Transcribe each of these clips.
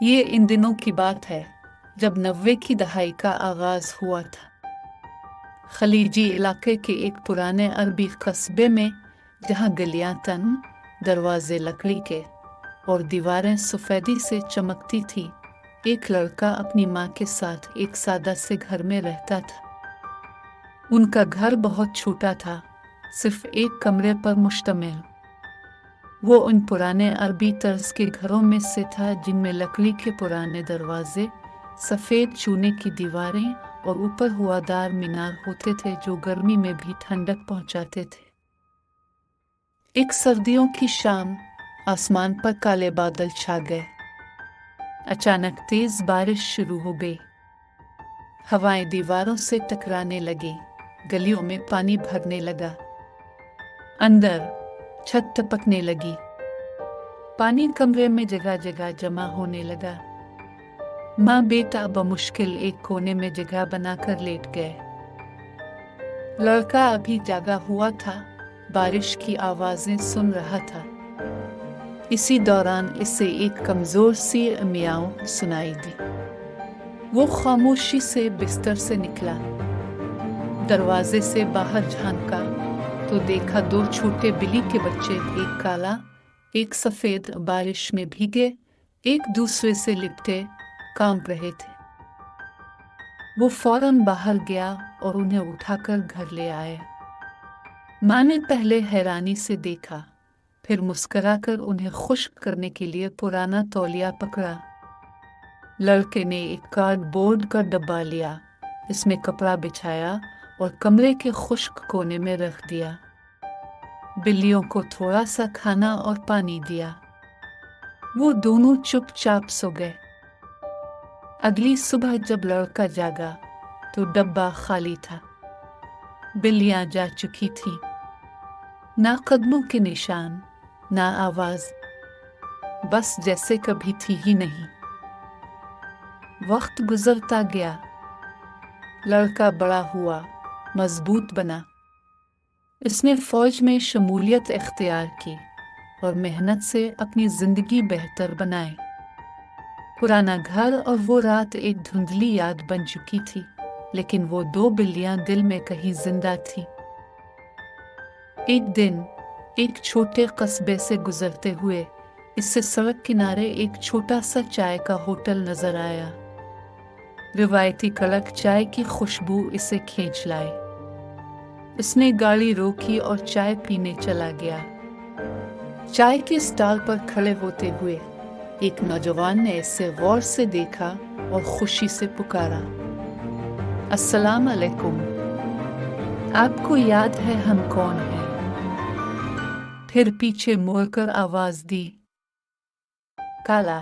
یہ ان دنوں کی بات ہے جب 90 کی دہائی کا آغاز ہوا تھا۔ خلیجی علاقے کے ایک پرانے عربی قصبے میں، جہاں گلیاں تن، دروازے لکڑی کے اور دیواریں سفیدی سے چمکتی تھی، ایک لڑکا اپنی ماں کے ساتھ ایک سادہ سے گھر میں رہتا تھا۔ ان کا گھر بہت چھوٹا تھا، صرف ایک کمرے پر مشتمل۔ وہ ان پرانے عربی طرز کے گھروں میں سے تھا جن میں لکڑی کے پرانے دروازے، سفید چونے کی دیواریں اور اوپر ہوادار مینار ہوتے تھے جو گرمی میں بھی ٹھنڈک پہنچاتے تھے۔ ایک سردیوں کی شام، آسمان پر کالے بادل چھا گئے۔ اچانک تیز بارش شروع ہو گئی۔ ہوائیں دیواروں سے ٹکرانے لگی، گلیوں میں پانی بھرنے لگا، اندر چھت ٹپکنے لگی، پانی کمرے میں جگہ جگہ جمع ہونے لگا۔ ماں بیٹا بمشکل ایک کونے میں جگہ بنا کر لیٹ گئے۔ لڑکا ابھی جاگا ہوا تھا، بارش کی آوازیں سن رہا تھا۔ اسی دوران اسے ایک کمزور سی میاؤں سنائی دی۔ وہ خاموشی سے بستر سے نکلا، دروازے سے باہر جھانکا تو دیکھا دو چھوٹے بلی کے بچے، ایک کالا ایک سفید، بارش میں بھیگے، ایک دوسرے سے لپٹے کانپ رہے تھے۔ وہ فوراً باہر گیا اور انہیں اٹھا کر گھر لے آیا۔ ماں نے پہلے حیرانی سے دیکھا، پھر مسکرا کر انہیں خشک کرنے کے لیے پرانا تولیہ پکڑا۔ لڑکے نے ایک کارڈ بورڈ کا ڈبہ لیا، اس میں کپڑا بچھایا اور کمرے کے خشک کونے میں رکھ دیا۔ بلیوں کو تھوڑا سا کھانا اور پانی دیا۔ وہ دونوں چپ چاپ سو گئے۔ اگلی صبح جب لڑکا جاگا تو ڈبہ خالی تھا، بلیاں جا چکی تھیں، نہ قدموں کے نشان، نہ آواز، بس جیسے کبھی تھی ہی نہیں۔ وقت گزرتا گیا، لڑکا بڑا ہوا، مضبوط بنا۔ اس نے فوج میں شمولیت اختیار کی اور محنت سے اپنی زندگی بہتر بنائی۔ پرانا گھر اور وہ رات ایک دھندلی یاد بن چکی تھی، لیکن وہ دو بلیاں دل میں کہیں زندہ تھیں۔ ایک دن ایک چھوٹے قصبے سے گزرتے ہوئے اس سے سڑک کنارے ایک چھوٹا سا چائے کا ہوٹل نظر آیا۔ روایتی کڑک چائے کی خوشبو اسے کھینچ لائی۔ اس نے گاڑی روکی اور چائے پینے چلا گیا۔ چائے کے اسٹال پر کھڑے ہوتے ہوئے ایک نوجوان نے اسے غور سے دیکھا اور خوشی سے پکارا، السلام علیکم، آپ کو یاد ہے ہم کون ہیں؟ پھر پیچھے مڑ کر آواز دی، کالا،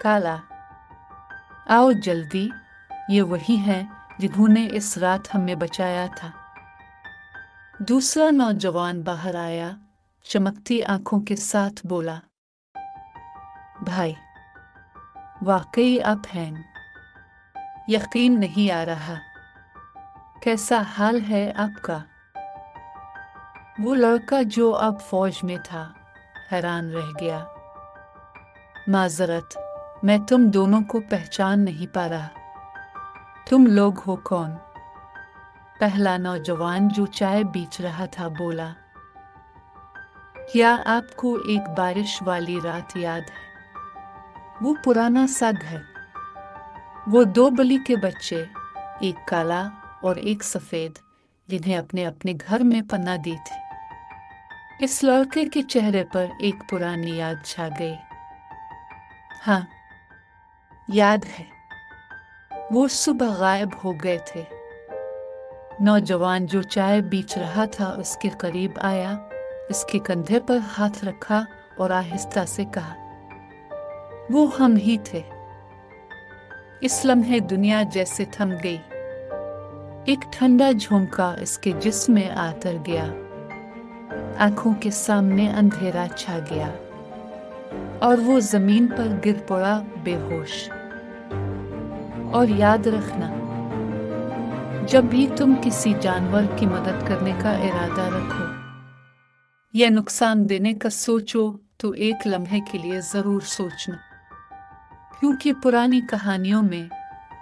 کالا، آؤ جلدی، یہ وہی ہیں جنہوں نے اس رات ہمیں بچایا تھا۔ دوسرا نوجوان باہر آیا، چمکتی آنکھوں کے ساتھ بولا، بھائی، واقعی آپ ہیں، یقین نہیں آ رہا، کیسا حال ہے آپ کا؟ وہ لڑکا جو اب فوج میں تھا حیران رہ گیا۔ معذرت، میں تم دونوں کو پہچان نہیں پا رہا، تم لوگ ہو کون؟ پہلا نوجوان جو چائے بیچ رہا تھا بولا، کیا آپ کو ایک بارش والی رات یاد ہے؟ وہ پرانا سا گھر، وہ دو بلی کے بچے، ایک کالا اور ایک سفید، جنہیں اپنے اپنے گھر میں پناہ دی تھی۔ اس لڑکے کے چہرے پر ایک پرانی یاد چھا گئی۔ ہاں، یاد ہے، وہ صبح غائب ہو گئے تھے۔ نوجوان جو چائے بیچ رہا تھا اس کے قریب آیا، اس کے کندھے پر ہاتھ رکھا اور آہستہ سے کہا، وہ ہم ہی تھے۔ اس لمحے دنیا جیسے تھم گئی، ایک ٹھنڈا جھونکا اس کے جسم میں اتر گیا، آنکھوں کے سامنے اندھیرا چھا گیا اور وہ زمین پر گر پڑا بے ہوش۔ اور یاد رکھنا، جب بھی تم کسی جانور کی مدد کرنے کا ارادہ رکھو یا نقصان دینے کا سوچو تو ایک لمحے کے لیے ضرور سوچنا۔ کیونکہ پرانی کہانیوں میں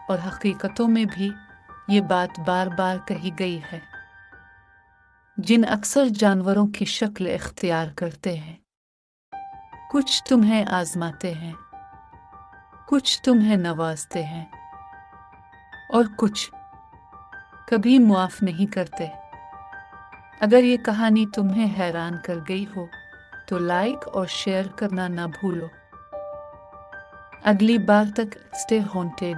اور حقیقتوں میں بھی یہ بات بار بار کہی گئی ہے، جن اکثر جانوروں کی شکل اختیار کرتے ہیں، کچھ تمہیں آزماتے ہیں، کچھ تمہیں نوازتے ہیں، اور کچھ کبھی معاف نہیں کرتے۔ اگر یہ کہانی تمہیں حیران کر گئی ہو تو لائک اور شیئر کرنا نہ بھولو۔ اگلی بار تک اسٹے ہانٹیڈ۔